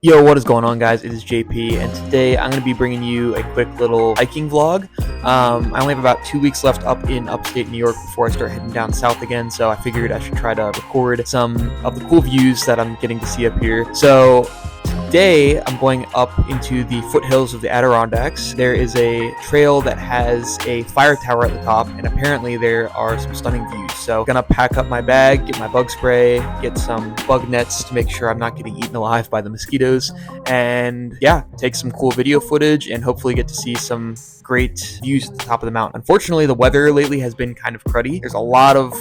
Yo, what is going on, guys? It is JP, and today I'm going to be bringing you a quick little hiking vlog. I only have about 2 weeks left up in upstate New York before I start heading down south again, so I figured I should try to record some of the cool views that I'm getting to see up here. So today I'm going up into the foothills of the Adirondacks. There is a trail that has a fire tower at the top, and apparently there are some stunning views. So I'm gonna pack up my bag, get my bug spray, get some bug nets to make sure I'm not getting eaten alive by the mosquitoes, and yeah, take some cool video footage and hopefully get to see some great views at the top of the mountain. Unfortunately, the weather lately has been kind of cruddy. There's a lot of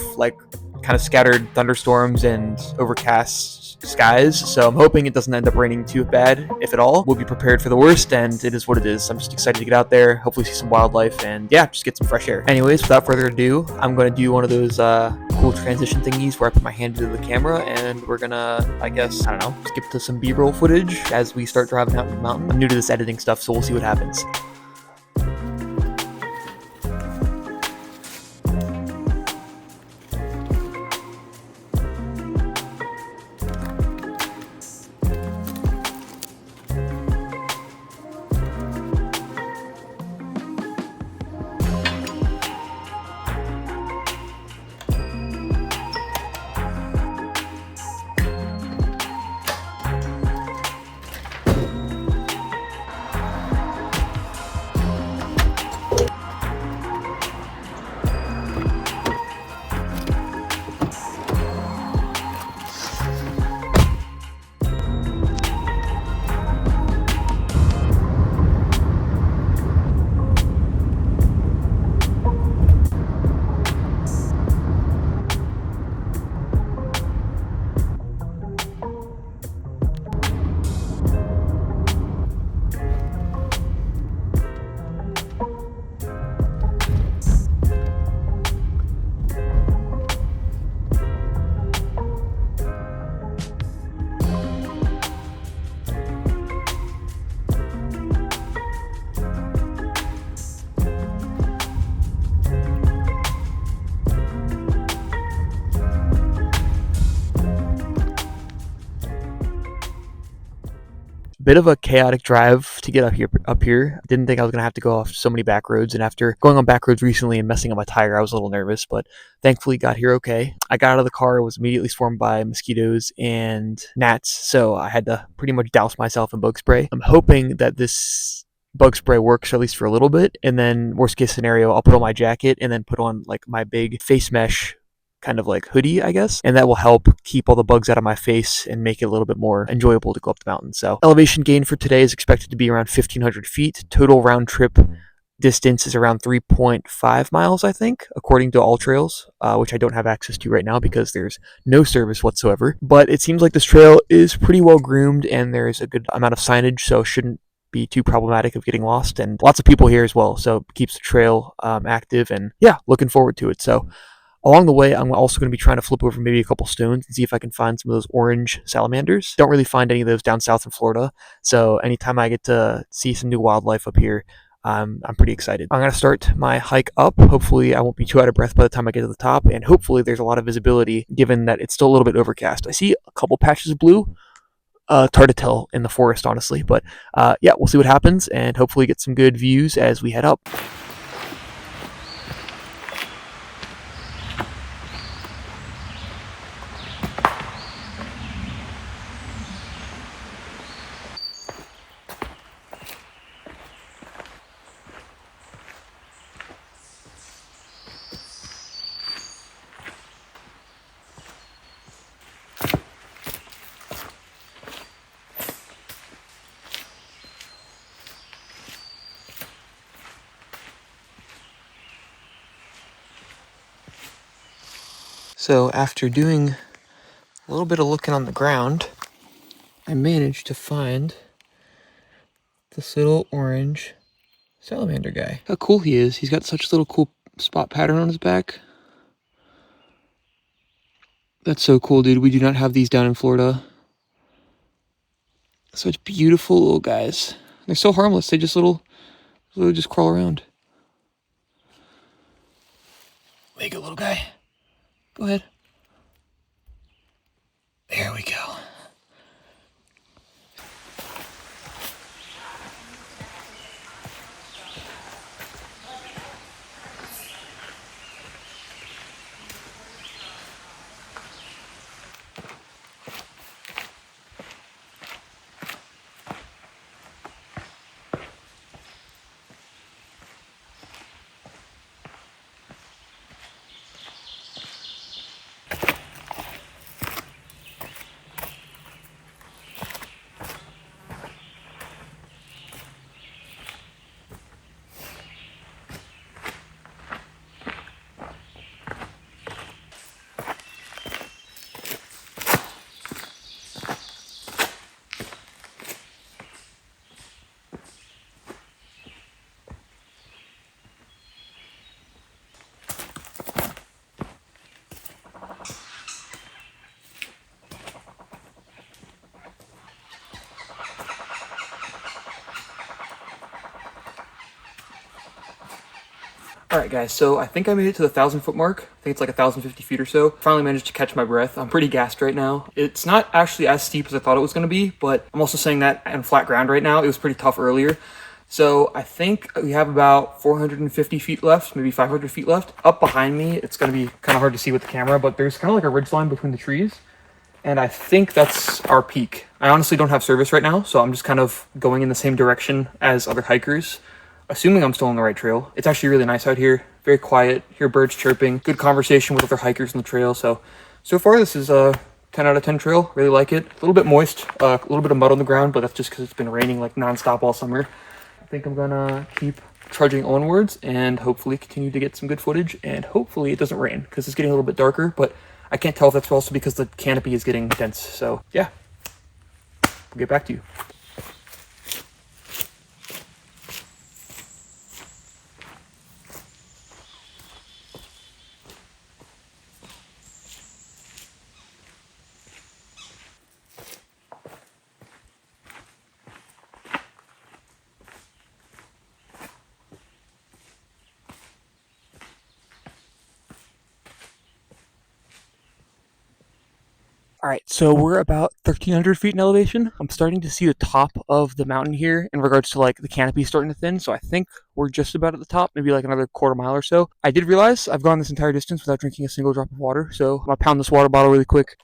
kind of scattered thunderstorms and overcast skies, so I'm hoping it doesn't end up raining too bad, if at all. We'll be prepared for the worst, and it is what it is. I'm just excited to get out there, hopefully see some wildlife, and yeah, just get some fresh air. Anyways, without further ado, I'm going to do one of those cool transition thingies where I put my hand into the camera, and we're gonna, I don't know, skip to some B-roll footage as we start driving out the mountain. I'm new to this editing stuff, so we'll see what happens. Bit of a chaotic drive to get up here. I didn't think I was gonna have to go off so many back roads, and after going on back roads recently and messing up my tire, I was a little nervous, but thankfully got here okay. I got out of the car, was immediately swarmed by mosquitoes and gnats, so I had to pretty much douse myself in bug spray. I'm hoping that this bug spray works, or at least for a little bit, and then worst case scenario, I'll put on my jacket and then put on my big face mesh kind of hoodie, I guess, and that will help keep all the bugs out of my face and make it a little bit more enjoyable to go up the mountain. So elevation gain for today is expected to be around 1,500 feet. Total round trip distance is around 3.5 miles, I think, according to All Trails, which I don't have access to right now because there's no service whatsoever. But it seems like this trail is pretty well groomed and there's a good amount of signage, so shouldn't be too problematic of getting lost, and lots of people here as well, so it keeps the trail active, and yeah, looking forward to it. So along the way, I'm also going to be trying to flip over maybe a couple stones and see if I can find some of those orange salamanders. Don't really find any of those down south in Florida, so anytime I get to see some new wildlife up here, I'm pretty excited. I'm going to start my hike up. Hopefully I won't be too out of breath by the time I get to the top, and hopefully there's a lot of visibility given that it's still a little bit overcast. I see a couple patches of blue. It's hard to tell in the forest, honestly, but yeah, we'll see what happens and hopefully get some good views as we head up. So after doing a little bit of looking on the ground, I managed to find this little orange salamander guy. How cool he is. He's got such a little cool spot pattern on his back. That's so cool, dude. We do not have these down in Florida. Such beautiful little guys. They're so harmless. They just just crawl around. There you go, little guy. Go ahead. There we go. Alright guys, so I think I made it to the 1,000-foot mark. I think it's like 1,050 feet or so. Finally managed to catch my breath. I'm pretty gassed right now. It's not actually as steep as I thought it was going to be, but I'm also saying that on flat ground right now. It was pretty tough earlier. So I think we have about 450 feet left, maybe 500 feet left. Up behind me, it's going to be kind of hard to see with the camera, but there's kind of like a ridge line between the trees. And I think that's our peak. I honestly don't have service right now, so I'm just kind of going in the same direction as other hikers, assuming I'm still on the right trail. It's actually really nice out here, very quiet, hear birds chirping, good conversation with other hikers on the trail. So far this is a 10 out of 10 trail, really like it. A little bit moist, a little bit of mud on the ground, but that's just because it's been raining like nonstop all summer. I think I'm gonna keep trudging onwards and hopefully continue to get some good footage, and hopefully it doesn't rain because it's getting a little bit darker, but I can't tell if that's also because the canopy is getting dense. So yeah, we'll get back to you. All right, so we're about 1,300 feet in elevation. I'm starting to see the top of the mountain here in regards to like the canopy starting to thin. So I think we're just about at the top, maybe like another quarter mile or so. I did realize I've gone this entire distance without drinking a single drop of water. So I'm gonna pound this water bottle really quick.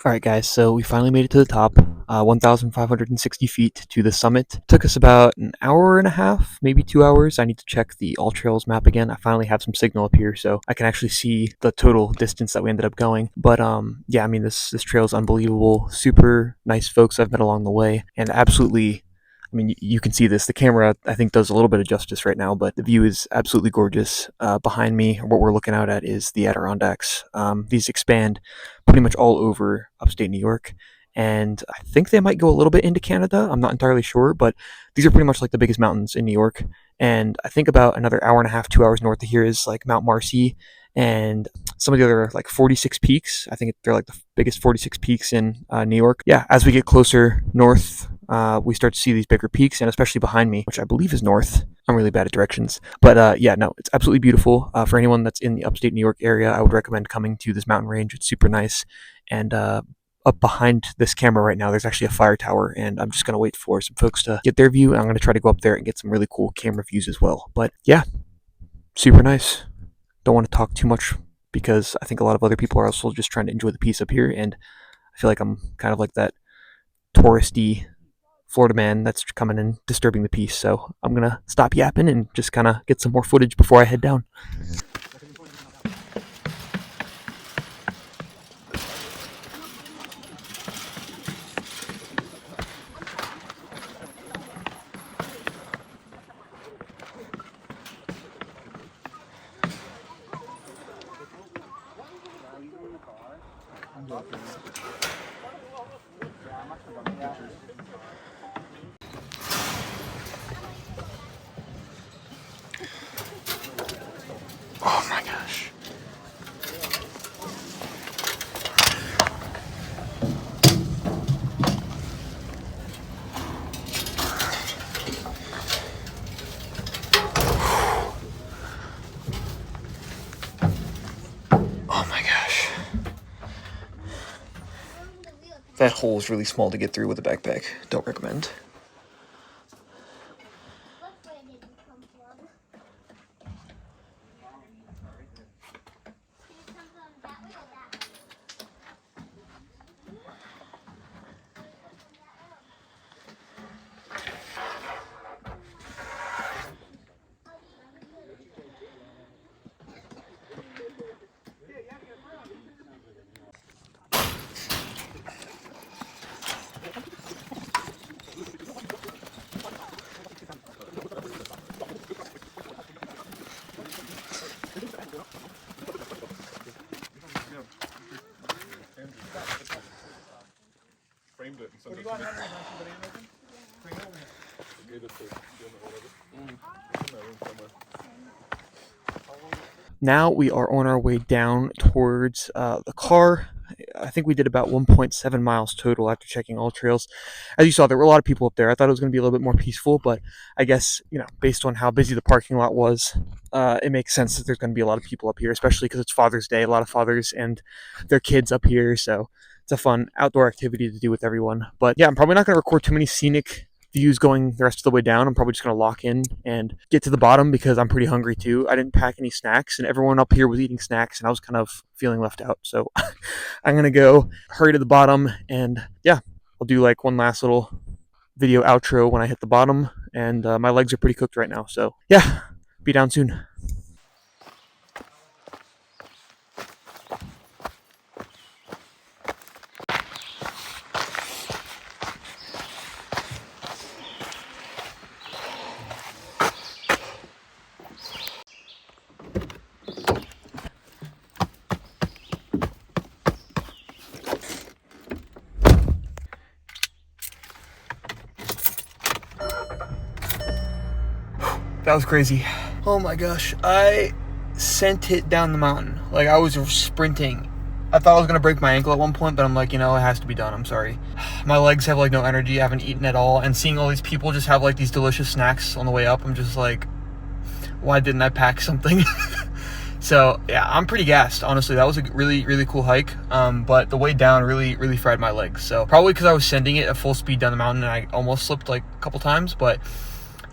All right, guys, so we finally made it to the top, 1,560 feet to the summit. Took us about an hour and a half, maybe 2 hours. I need to check the All Trails map again. I finally have some signal up here, so I can actually see the total distance that we ended up going. But yeah, I mean, this trail is unbelievable. Super nice folks I've met along the way, and absolutely, I mean, you can see this. The camera, I think, does a little bit of justice right now, but the view is absolutely gorgeous. Behind me, what we're looking out at is the Adirondacks. These expand pretty much all over upstate New York, and I think they might go a little bit into Canada. I'm not entirely sure, but these are pretty much like the biggest mountains in New York. And I think about another hour and a half, 2 hours north of here is like Mount Marcy and some of the other like 46 peaks. I think they're like the biggest 46 peaks in New York. Yeah, as we get closer north, we start to see these bigger peaks, and especially behind me, which I believe is north. I'm really bad at directions. But yeah, no, it's absolutely beautiful. For anyone that's in the upstate New York area, I would recommend coming to this mountain range. It's super nice. And up behind this camera right now, there's actually a fire tower, and I'm just going to wait for some folks to get their view, and I'm going to try to go up there and get some really cool camera views as well. But yeah, super nice. Don't want to talk too much because I think a lot of other people are also just trying to enjoy the peace up here, and I feel like I'm kind of like that touristy Florida man that's coming and disturbing the peace. So I'm going to stop yapping and just kind of get some more footage before I head down. That hole is really small to get through with a backpack. Don't recommend. Now we are on our way down towards the car. I think we did about 1.7 miles total after checking all trails. As you saw, there were a lot of people up there. I thought it was going to be a little bit more peaceful, but I guess, based on how busy the parking lot was, it makes sense that there's going to be a lot of people up here, especially because it's Father's Day. A lot of fathers and their kids up here, so it's a fun outdoor activity to do with everyone. But yeah, I'm probably not going to record too many scenic views going the rest of the way down. I'm probably just going to lock in and get to the bottom because I'm pretty hungry too. I didn't pack any snacks, and everyone up here was eating snacks, and I was kind of feeling left out. So I'm going to go hurry to the bottom, and yeah, I'll do like one last little video outro when I hit the bottom, and my legs are pretty cooked right now. So yeah, be down soon. That was crazy. Oh my gosh, I sent it down the mountain. Like, I was sprinting. I thought I was gonna break my ankle at one point, but I'm like, it has to be done. I'm sorry. My legs have like no energy. I haven't eaten at all. And seeing all these people just have like these delicious snacks on the way up, I'm just like, why didn't I pack something? So yeah, I'm pretty gassed, honestly. That was a really, really cool hike. But the way down really, really fried my legs. So probably because I was sending it at full speed down the mountain and I almost slipped like a couple times, but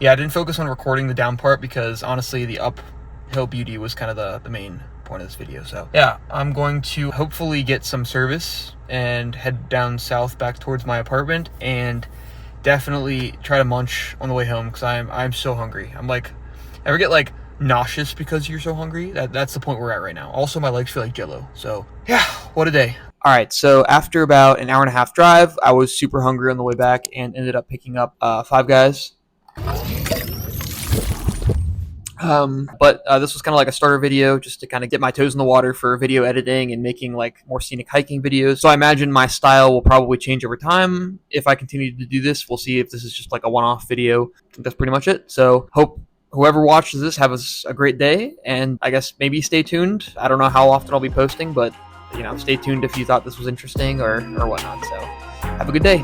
yeah, I didn't focus on recording the down part because honestly the uphill beauty was kind of the main point of this video. So yeah, I'm going to hopefully get some service and head down south back towards my apartment, and definitely try to munch on the way home because I'm so hungry. I'm like, ever get like nauseous because you're so hungry? That's the point we're at right now. Also, my legs feel like jello. So yeah, what a day. All right, so after about an hour and a half drive, I was super hungry on the way back and ended up picking up Five Guys. But this was kind of like a starter video just to kind of get my toes in the water for video editing and making like more scenic hiking videos. So I imagine my style will probably change over time. If I continue to do this, we'll see if this is just like a one-off video. I think that's pretty much it. So hope whoever watches this have a great day, and I guess maybe stay tuned. I don't know how often I'll be posting, but stay tuned if you thought this was interesting or whatnot. So have a good day.